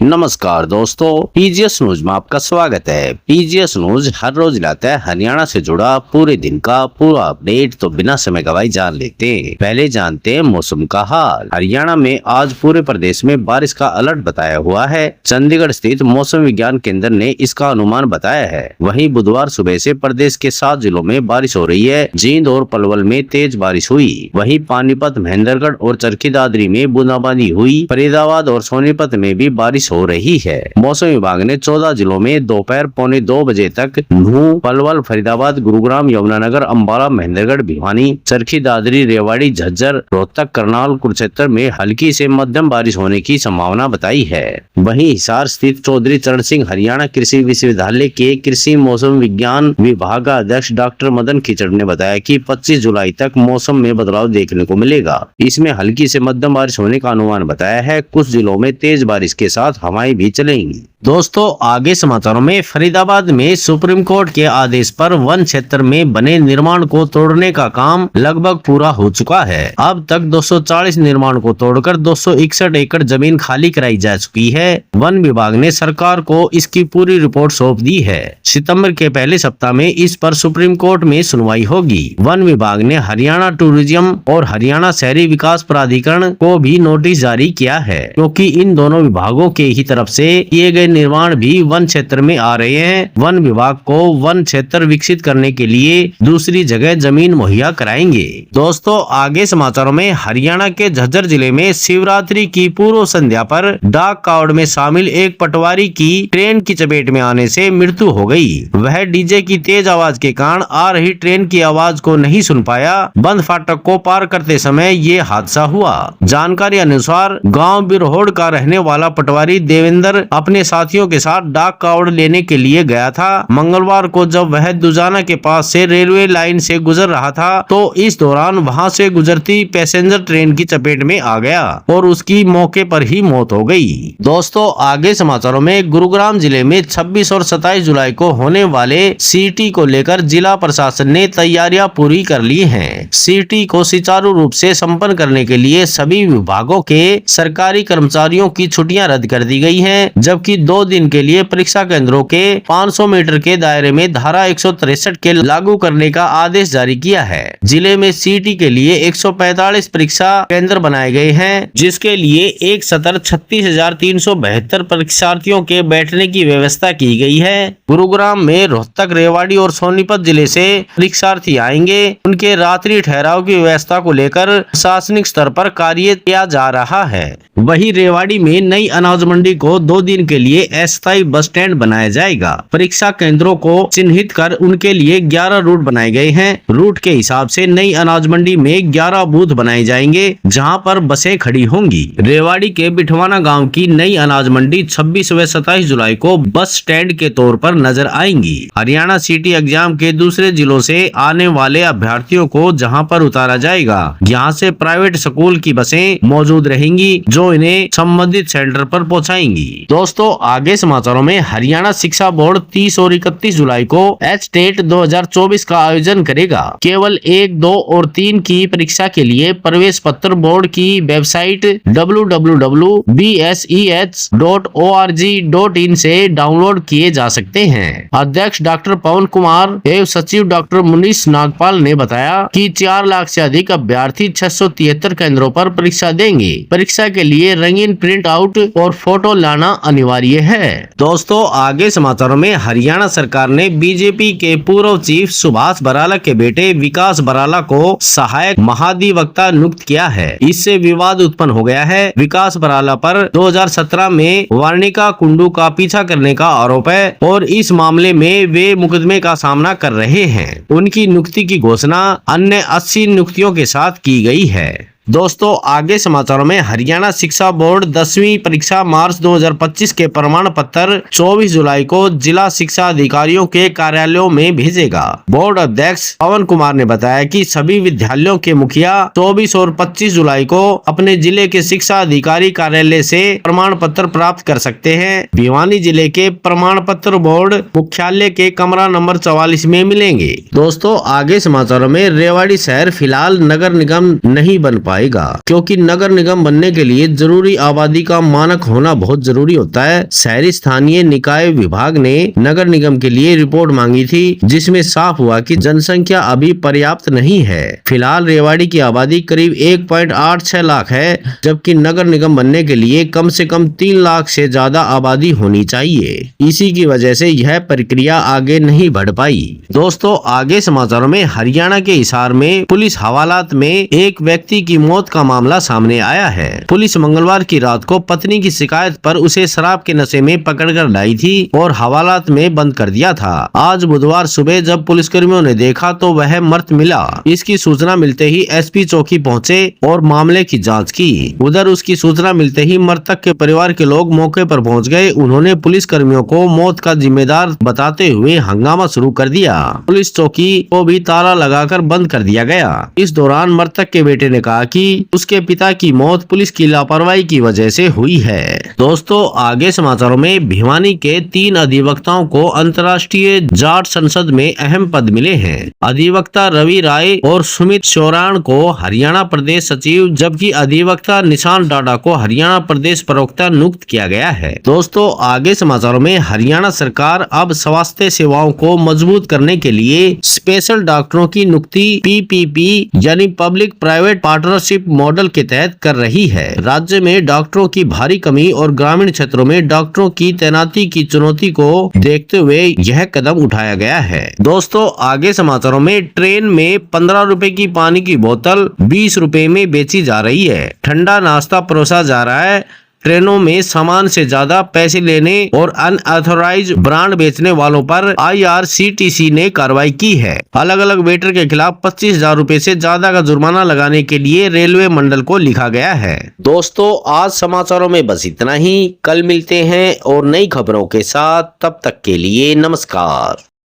नमस्कार दोस्तों, PGS news में आपका स्वागत है। पीजीएस न्यूज हर रोज लाता है हरियाणा से जुड़ा पूरे दिन का पूरा अपडेट। तो बिना समय गवाए जान लेते हैं। पहले जानते हैं मौसम का हाल। हरियाणा में आज पूरे प्रदेश में बारिश का अलर्ट बताया हुआ है। चंडीगढ़ स्थित मौसम विज्ञान केंद्र ने इसका अनुमान बताया है। वहीं बुधवार सुबह से प्रदेश के 7 जिलों में बारिश हो रही है। जींद और पलवल में तेज बारिश हुई। वहीं पानीपत, महेंद्रगढ़ और चरखी दादरी में बूंदाबांदी हुई। फरीदाबाद और सोनीपत में भी बारिश हो रही है। मौसम विभाग ने 14 जिलों में दोपहर 1:45 बजे तक नूंह, पलवल, फरीदाबाद, गुरुग्राम, यमुनानगर, अंबाला, महेंद्रगढ़, भिवानी, चरखी दादरी, रेवाड़ी, झज्जर, रोहतक, करनाल, कुरुक्षेत्र में हल्की से मध्यम बारिश होने की संभावना बताई है। वहीं हिसार स्थित चौधरी चरण सिंह हरियाणा कृषि विश्वविद्यालय के कृषि मौसम विज्ञान विभाग अध्यक्ष डॉक्टर मदन खिचड़ ने बताया कि 25 जुलाई तक मौसम में बदलाव देखने को मिलेगा। इसमें हल्की से मध्यम बारिश होने का अनुमान बताया है। कुछ जिलों में तेज बारिश के साथ हवाएं भी चलेंगी। दोस्तों, आगे समाचारों में फरीदाबाद में सुप्रीम कोर्ट के आदेश पर वन क्षेत्र में बने निर्माण को तोड़ने का काम लगभग पूरा हो चुका है। अब तक 240 निर्माण को तोड़कर 261 एकड़ जमीन खाली कराई जा चुकी है। वन विभाग ने सरकार को इसकी पूरी रिपोर्ट सौंप दी है। सितंबर के पहले सप्ताह में इस पर सुप्रीम कोर्ट में सुनवाई होगी। वन विभाग ने हरियाणा टूरिज्म और हरियाणा शहरी विकास प्राधिकरण को भी नोटिस जारी किया है, क्योंकि इन दोनों विभागों के ही तरफ से किए गए निर्माण भी वन क्षेत्र में आ रहे हैं। वन विभाग को वन क्षेत्र विकसित करने के लिए दूसरी जगह जमीन मुहैया कराएंगे। दोस्तों, आगे समाचारों में हरियाणा के झज्जर जिले में शिवरात्रि की पूर्व संध्या पर डाक कावड़ में शामिल एक पटवारी की ट्रेन की चपेट में आने से मृत्यु हो गई। वह डीजे की तेज आवाज के कारण आ रही ट्रेन की आवाज को नहीं सुन पाया। बंद फाटक को पार करते समय ये हादसा हुआ। जानकारी अनुसार गाँव बिरहोड़ का रहने वाला पटवारी देवेंद्र अपने साथियों के साथ डाक कावड़ लेने के लिए गया था। मंगलवार को जब वह दुजाना के पास से रेलवे लाइन से गुजर रहा था तो इस दौरान वहां से गुजरती पैसेंजर ट्रेन की चपेट में आ गया और उसकी मौके पर ही मौत हो गई। दोस्तों, आगे समाचारों में गुरुग्राम जिले में 26 और 27 जुलाई को होने वाले सीटी को लेकर जिला प्रशासन ने तैयारियां पूरी कर ली हैं। सीटी को सुचारू रूप से संपन्न करने के लिए सभी विभागों के सरकारी कर्मचारियों की छुट्टियां रद्द कर दी गई हैं, जबकि 2 दिन के लिए परीक्षा केंद्रों के 500 मीटर के दायरे में धारा 163 के लागू करने का आदेश जारी किया है। जिले में सीटी के लिए 145 परीक्षा केंद्र बनाए गए हैं, जिसके लिए एक सत्र 36,372 परीक्षार्थियों के बैठने की व्यवस्था की गई है। गुरुग्राम में रोहतक, रेवाड़ी और सोनीपत जिले से परीक्षार्थी आएंगे। उनके रात्रि ठहराव की व्यवस्था को लेकर प्रशासनिक स्तर पर कार्य किया जा रहा है। वहीं रेवाड़ी में नई अनाज मंडी को 2 दिन के लिए अस्थायी बस स्टैंड बनाया जाएगा। परीक्षा केंद्रों को चिन्हित कर उनके लिए 11 रूट बनाए गए हैं। रूट के हिसाब से नई अनाज मंडी में 11 बूथ बनाए जाएंगे, जहां पर बसें खड़ी होंगी। रेवाड़ी के बिठवाना गांव की नई अनाज मंडी 26 व 27 जुलाई को बस स्टैंड के तौर पर नजर आएंगी। हरियाणा सिटी एग्जाम के दूसरे जिलों से आने वाले अभ्यर्थियों को जहां पर उतारा जाएगा, यहाँ से प्राइवेट स्कूल की बसें मौजूद रहेंगी, जो इन्हें संबंधित सेंटर पर पहुँचाएंगी। दोस्तों, आगे समाचारों में हरियाणा शिक्षा बोर्ड 30 और 31 जुलाई को एचटेट 2024 का आयोजन करेगा। केवल 1, 2 और 3 की परीक्षा के लिए प्रवेश पत्र बोर्ड की वेबसाइट www.bseh.org.in से डाउनलोड किए जा सकते हैं। अध्यक्ष डॉक्टर पवन कुमार एवं सचिव डॉक्टर मुनीश नागपाल ने बताया कि 4 लाख से अधिक अभ्यर्थी 673 केंद्रों पर परीक्षा देंगे। परीक्षा के लिए रंगीन प्रिंट आउट और फोटो लाना अनिवार्य है। दोस्तों, आगे समाचारों में हरियाणा सरकार ने बीजेपी के पूर्व चीफ सुभाष बराला के बेटे विकास बराला को सहायक महाधिवक्ता नियुक्त किया है। इससे विवाद उत्पन्न हो गया है। विकास बराला पर 2017 में वार्णिका कुंडू का पीछा करने का आरोप है और इस मामले में वे मुकदमे का सामना कर रहे हैं। उनकी नियुक्ति की घोषणा अन्य 80 नियुक्तियों के साथ की गई है। दोस्तों, आगे समाचारों में हरियाणा शिक्षा बोर्ड 10वीं परीक्षा मार्च 2025 के प्रमाण पत्र 24 जुलाई को जिला शिक्षा अधिकारियों के कार्यालयों में भेजेगा। बोर्ड अध्यक्ष पवन कुमार ने बताया कि सभी विद्यालयों के मुखिया 24 और 25 जुलाई को अपने जिले के शिक्षा अधिकारी कार्यालय से प्रमाण पत्र प्राप्त कर सकते हैं। भिवानी जिले के प्रमाण पत्र बोर्ड मुख्यालय के कमरा नंबर 44 में मिलेंगे। दोस्तों, आगे समाचारों में रेवाड़ी शहर फिलहाल नगर निगम नहीं बन पाया पाएगा, क्योंकि नगर निगम बनने के लिए जरूरी आबादी का मानक होना बहुत जरूरी होता है। शहरी स्थानीय निकाय विभाग ने नगर निगम के लिए रिपोर्ट मांगी थी, जिसमें साफ हुआ कि जनसंख्या अभी पर्याप्त नहीं है। फिलहाल रेवाड़ी की आबादी करीब 1.86 लाख है, जबकि नगर निगम बनने के लिए कम से कम 3 लाख से ज्यादा आबादी होनी चाहिए। इसी की वजह से यह प्रक्रिया आगे नहीं बढ़ पाई। दोस्तों, आगे समाचारों में हरियाणा के हिसार में पुलिस हवालात में एक व्यक्ति की मौत का मामला सामने आया है। पुलिस मंगलवार की रात को पत्नी की शिकायत पर उसे शराब के नशे में पकड़कर लाई थी और हवालात में बंद कर दिया था। आज बुधवार सुबह जब पुलिसकर्मियों ने देखा तो वह मृत मिला। इसकी सूचना मिलते ही एसपी चौकी पहुंचे और मामले की जांच की। उधर उसकी सूचना मिलते ही मृतक के परिवार के लोग मौके पर पहुंच गए। उन्होंने पुलिस कर्मियों को मौत का जिम्मेदार बताते हुए हंगामा शुरू कर दिया। पुलिस चौकी को भी ताला लगाकर बंद कर दिया गया। इस दौरान मृतक के बेटे ने कहा कि उसके पिता की मौत पुलिस की लापरवाही की वजह से हुई है। दोस्तों, आगे समाचारों में भिवानी के 3 अधिवक्ताओं को अंतर्राष्ट्रीय जाट संसद में अहम पद मिले हैं। अधिवक्ता रवि राय और सुमित शोराण को हरियाणा प्रदेश सचिव, जबकि अधिवक्ता निशान डाडा को हरियाणा प्रदेश प्रवक्ता नियुक्त किया गया है। दोस्तों, आगे समाचारों में हरियाणा सरकार अब स्वास्थ्य सेवाओं को मजबूत करने के लिए स्पेशल डॉक्टरों की नियुक्ति PPP यानी पब्लिक प्राइवेट पार्टनरशिप मॉडल के तहत कर रही है। राज्य में डॉक्टरों की भारी कमी और ग्रामीण क्षेत्रों में डॉक्टरों की तैनाती की चुनौती को देखते हुए यह कदम उठाया गया है। दोस्तों, आगे समाचारों में ट्रेन में 15 रुपए की पानी की बोतल 20 रुपए में बेची जा रही है। ठंडा नाश्ता परोसा जा रहा है। ट्रेनों में सामान से ज्यादा पैसे लेने और अनऑथराइज ब्रांड बेचने वालों पर IRCTC ने कार्रवाई की है। अलग अलग वेटर के खिलाफ 25,000 रुपए से ज्यादा का जुर्माना लगाने के लिए रेलवे मंडल को लिखा गया है। दोस्तों, आज समाचारों में बस इतना ही। कल मिलते हैं और नई खबरों के साथ। तब तक के लिए नमस्कार।